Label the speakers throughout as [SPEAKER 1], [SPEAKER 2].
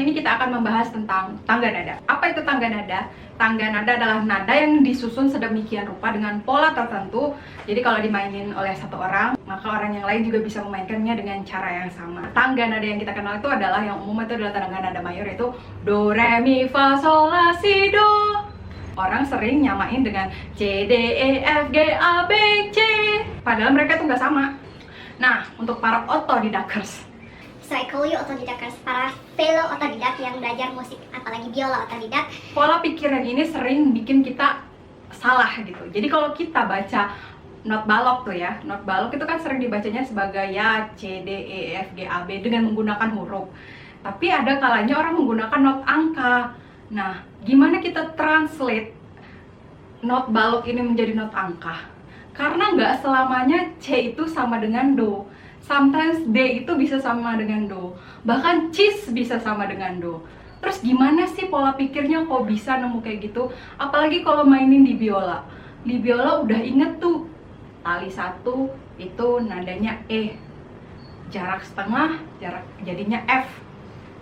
[SPEAKER 1] ini kita akan membahas tentang tangga nada. Apa itu tangga nada? Tangga nada adalah nada yang disusun sedemikian rupa dengan pola tertentu. Jadi kalau dimainin oleh satu orang, maka orang yang lain juga bisa memainkannya dengan cara yang sama. Tangga nada yang kita kenal itu adalah, yang umum itu adalah tangga nada mayor, yaitu do, re, mi, fa, sol, la, si, do. Orang sering nyamain dengan C, D, E, F, G, A, B, C. Padahal mereka tuh nggak sama. Nah, untuk para otodidakers,
[SPEAKER 2] So I call you otodidakers, para fellow otodidak yang belajar musik, apalagi biola otodidak.
[SPEAKER 1] pola pikiran ini sering bikin kita salah gitu. Jadi kalau kita baca not balok tuh ya, not balok itu kan sering dibacanya sebagai ya C, D, E, F, G, A, B dengan menggunakan huruf. Tapi ada kalanya orang menggunakan not angka. Nah, gimana kita translate not balok ini menjadi not angka? Karena nggak selamanya C itu sama dengan do. Sometimes D itu bisa sama dengan do. Bahkan cis bisa sama dengan do. Terus gimana sih pola pikirnya kok bisa nemu kayak gitu? Apalagi kalau mainin di biola. Di biola udah inget tuh, tali satu itu nadanya E. Jarak setengah, jarak jadinya F.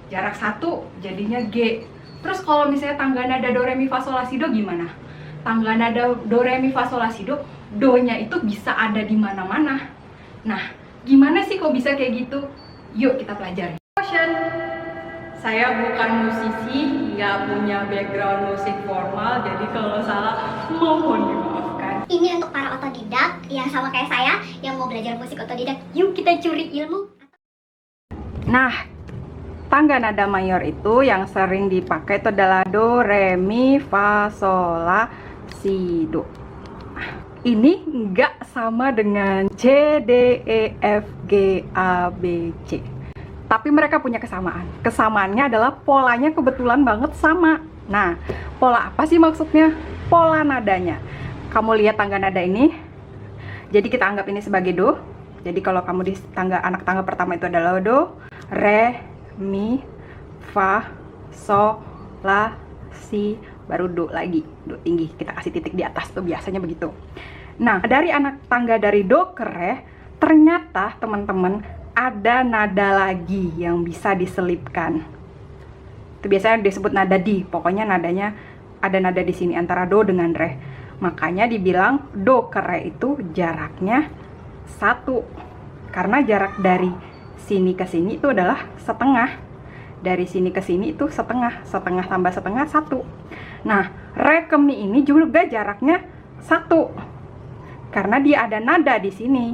[SPEAKER 1] Jarak satu jadinya G. Terus kalau misalnya tangga nada do, re, mi, fa, sol, la, si, do gimana? Tangga nada do, re, mi, fa, sol, la, si, do, do-nya itu bisa ada di mana-mana. Nah, gimana sih kok bisa kayak gitu? Yuk kita pelajari. Caution, saya bukan musisi, nggak punya background musik formal, jadi kalau salah mohon dimaafkan.
[SPEAKER 2] Ini untuk para otodidak yang sama kayak saya, yang mau belajar musik otodidak. Yuk kita curi ilmu.
[SPEAKER 1] Nah, tangga nada mayor itu yang sering dipakai itu adalah do, re, mi, fa, sol, la, si, do. Ini nggak sama dengan C, D, E, F, G, A, B, C. Tapi mereka punya kesamaan. Kesamaannya adalah polanya kebetulan banget sama. Nah, pola apa sih maksudnya? Pola nadanya. Kamu lihat tangga nada ini. Jadi kita anggap ini sebagai do. Jadi kalau kamu di anak tangga pertama itu adalah do, re, mi, fa, sol, la, si, baru do lagi, do tinggi, kita kasih titik di atas tuh biasanya begitu. Nah, dari anak tangga dari do ke re, ternyata teman-teman ada nada lagi yang bisa diselipkan. Itu biasanya disebut nada di, pokoknya nadanya ada nada di sini antara do dengan re. Makanya dibilang do ke re itu jaraknya 1. Karena jarak dari sini ke sini itu adalah setengah. Dari sini ke sini itu setengah, setengah tambah setengah 1. Nah, re ke mi ini juga jaraknya 1. Karena dia ada nada di sini.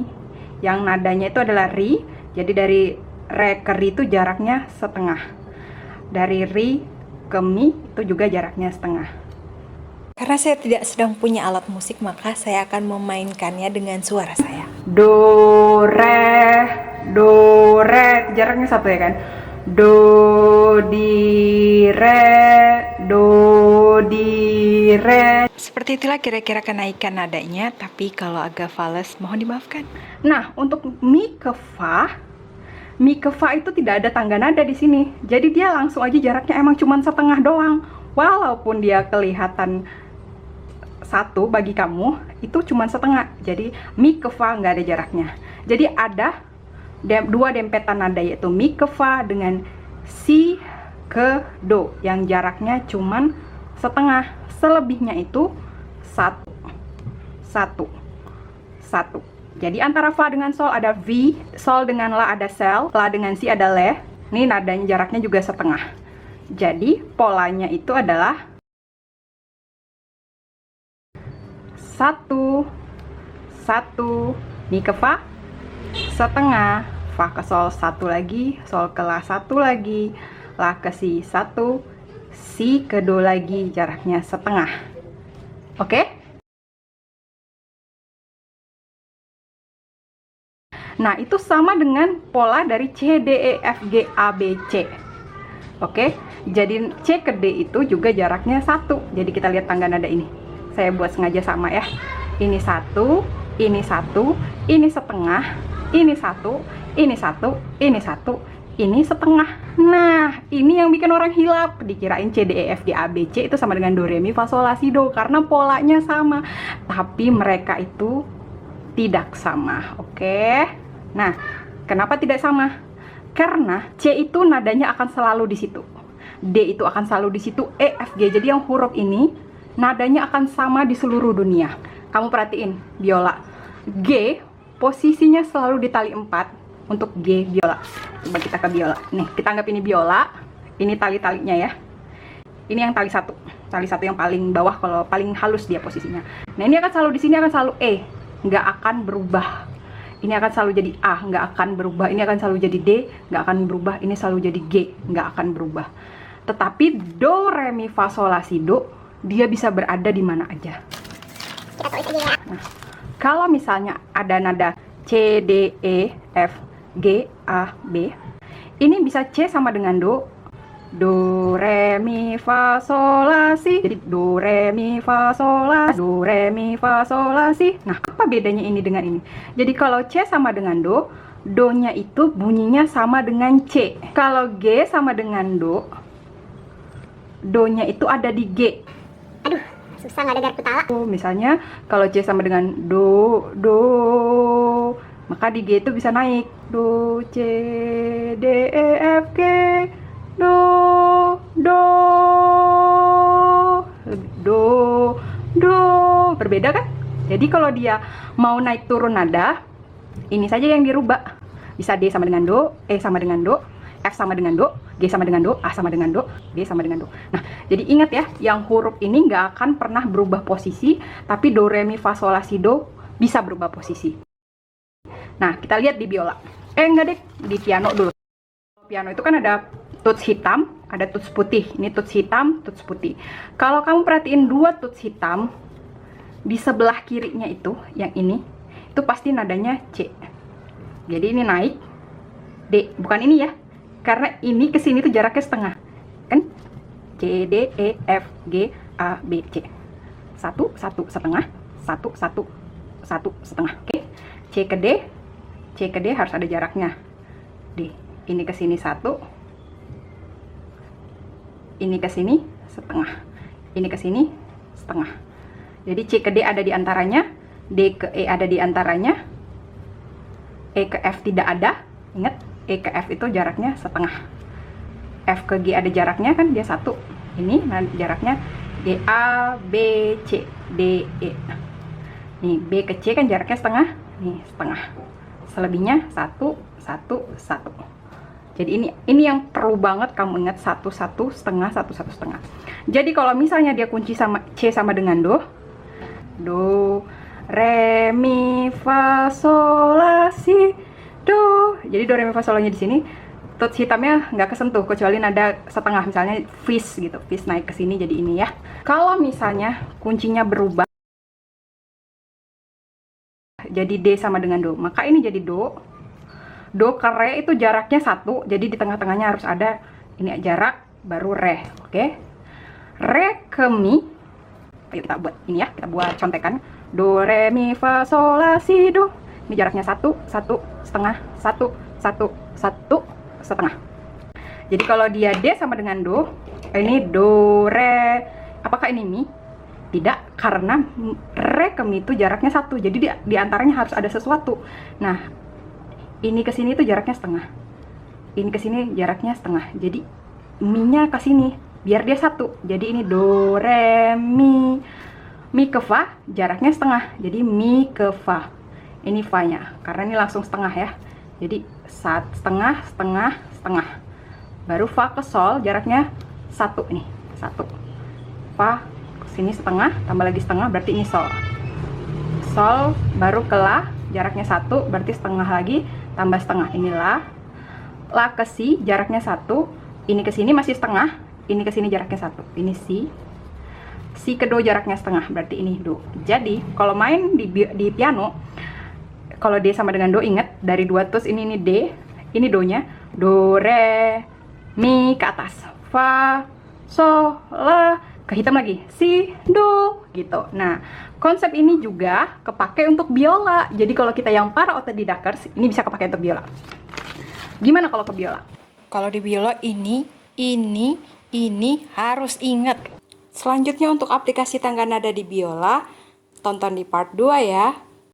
[SPEAKER 1] Yang nadanya itu adalah ri. Jadi dari re ke ri itu jaraknya setengah. Dari ri ke mi itu juga jaraknya setengah.
[SPEAKER 3] Karena saya tidak sedang punya alat musik, maka saya akan memainkannya dengan suara saya.
[SPEAKER 1] Do, re, jaraknya 1 ya kan? Do, di, re.
[SPEAKER 3] Seperti itulah kira-kira kenaikan nadanya, tapi kalau agak fales mohon dimaafkan.
[SPEAKER 1] Nah, untuk mi ke fa itu tidak ada tangga nada di sini. Jadi dia langsung aja jaraknya emang cuma setengah doang. Walaupun dia kelihatan 1 bagi kamu, itu cuma setengah. Jadi mi ke fa nggak ada jaraknya. Jadi ada dua dempetan nada, yaitu mi ke fa dengan si ke do yang jaraknya cuman setengah. Selebihnya itu 1. Jadi antara fa dengan sol ada v, sol dengan la ada sel, la dengan si ada le. Ini nadanya jaraknya juga setengah. Jadi polanya itu adalah 1, mi ke fa setengah, fa ke sol 1 lagi, sol ke la 1 lagi, la ke si 1, si ke do lagi, jaraknya setengah. Oke? Nah, itu sama dengan pola dari C, D, E, F, G, A, B, C. Oke? Jadi C ke D itu juga jaraknya 1. Jadi kita lihat tangga nada ini. Saya buat sengaja sama ya. Ini 1, ini 1, ini setengah, ini 1, ini 1, ini 1, ini setengah. Nah, ini yang bikin orang hilap. Dikirain C, D, E, F, G, A, B, C itu sama dengan do, re, mi, fa, sol, la, si, do. Karena polanya sama. Tapi mereka itu tidak sama. Oke? Nah, kenapa tidak sama? Karena C itu nadanya akan selalu di situ. D itu akan selalu di situ, E, F, G. Jadi yang huruf ini nadanya akan sama di seluruh dunia. Kamu perhatiin, biola. G posisinya selalu di tali 4 untuk G biola. Coba kita ke biola. Nih, kita anggap ini biola. Ini tali-talinya ya. Ini yang tali 1. Tali 1 yang paling bawah, kalau paling halus dia posisinya. Nah, ini akan selalu di sini akan selalu E, nggak akan berubah. Ini akan selalu jadi A, nggak akan berubah. Ini akan selalu jadi D, nggak akan berubah. Ini selalu jadi G, nggak akan berubah. Tetapi do, re, mi, fa, sol, la, si, do, dia bisa berada di mana aja.
[SPEAKER 2] Kita tulis aja ya.
[SPEAKER 1] Nah, kalau misalnya ada nada C, D, E, F, G, A, B, ini bisa C sama dengan do, re, mi, fa, sol, la, si. Jadi do, re, mi, fa, sol, la, do, re, mi, fa, sol, la, si. Nah, apa bedanya ini dengan ini? Jadi kalau C sama dengan do-nya itu bunyinya sama dengan C. Kalau G sama dengan do-nya itu ada di G.
[SPEAKER 2] Aduh, susah nggak ada garpu tala.
[SPEAKER 1] Misalnya kalau C sama dengan do, maka di G itu bisa naik. Do, C, D, E, F, G, do, berbeda kan? Jadi kalau dia mau naik turun nada, ini saja yang dirubah. Bisa D sama dengan do, E sama dengan do, F sama dengan do, G sama dengan do, A sama dengan do, G sama dengan do. Nah, jadi ingat ya, yang huruf ini nggak akan pernah berubah posisi, tapi do, re, mi, fa, sol, la, si, do bisa berubah posisi. Nah, kita lihat di biola. Enggak deh, di piano dulu. Piano itu kan ada tuts hitam, ada tuts putih. Ini tuts hitam, tuts putih. Kalau kamu perhatiin dua tuts hitam, di sebelah kirinya itu, yang ini, itu pasti nadanya C. Jadi ini naik, D. Bukan ini ya, karena ini ke sini tuh jaraknya setengah. Kan? C, D, E, F, G, A, B, C. 1, 1 setengah, 1, 1, 1 setengah. Oke. C ke D harus ada jaraknya. D. Ini ke sini 1. Ini ke sini setengah. Ini ke sini setengah. Jadi C ke D ada di antaranya, D ke E ada di antaranya, E ke F tidak ada. Ingat, E ke F itu jaraknya setengah. F ke G ada jaraknya kan, dia 1. Ini jaraknya D, A, B, C, D, E. Nih, B ke C kan jaraknya setengah. Nih, setengah. Selebihnya 1, 1, 1. Jadi ini yang perlu banget kamu ingat, 1, 1, setengah, 1, 1, setengah. Jadi kalau misalnya dia kunci sama C sama dengan do, re, mi, fa, sol, la, si, do. Jadi do, re, mi, fa, sol, la-nya di sini tuts hitamnya nggak kesentuh kecuali nada setengah, misalnya fis gitu, fis naik ke sini jadi ini ya. Kalau misalnya kuncinya berubah jadi D sama dengan do, maka ini jadi do ke re itu jaraknya 1, jadi di tengah-tengahnya harus ada ini jarak, baru re. Oke, re ke mi. Ayo kita buat ini ya, kita buat contekan. Do, re, mi, fa, sol, la, si, do. Ini jaraknya 1, 1 setengah, 1, 1, 1 setengah. Jadi kalau dia D sama dengan do, ini do, re, apakah ini mi? Tidak, karena re ke mi itu jaraknya 1, jadi di antaranya harus ada sesuatu. Nah, ini ke sini itu jaraknya setengah, ini ke sini jaraknya setengah, jadi mi-nya ke sini biar dia 1. Jadi ini do, re, mi ke fa jaraknya setengah, jadi mi ke fa. Ini fa-nya, karena ini langsung setengah ya. Jadi setengah, setengah, setengah. Baru fa ke sol jaraknya 1 nih, 1. Fa ke sini setengah, tambah lagi setengah, berarti ini sol. Sol baru ke la jaraknya 1, berarti setengah lagi, tambah setengah, ini la. La ke si jaraknya 1, ini ke sini masih setengah, ini ke sini jaraknya 1, ini si. Si ke do jaraknya setengah, berarti ini do. Jadi kalau main di piano, kalau D sama dengan do, ingat dari dua tuts ini D, ini do-nya, do, re, mi ke atas, fa, sol, la, ke hitam lagi, si, do, gitu. Nah, konsep ini juga kepake untuk biola. Jadi kalau kita yang para otodidakers, ini bisa kepake untuk biola. Gimana kalau ke biola?
[SPEAKER 3] Kalau di biola ini harus ingat. Selanjutnya untuk aplikasi tangga nada di biola, tonton di part 2 ya.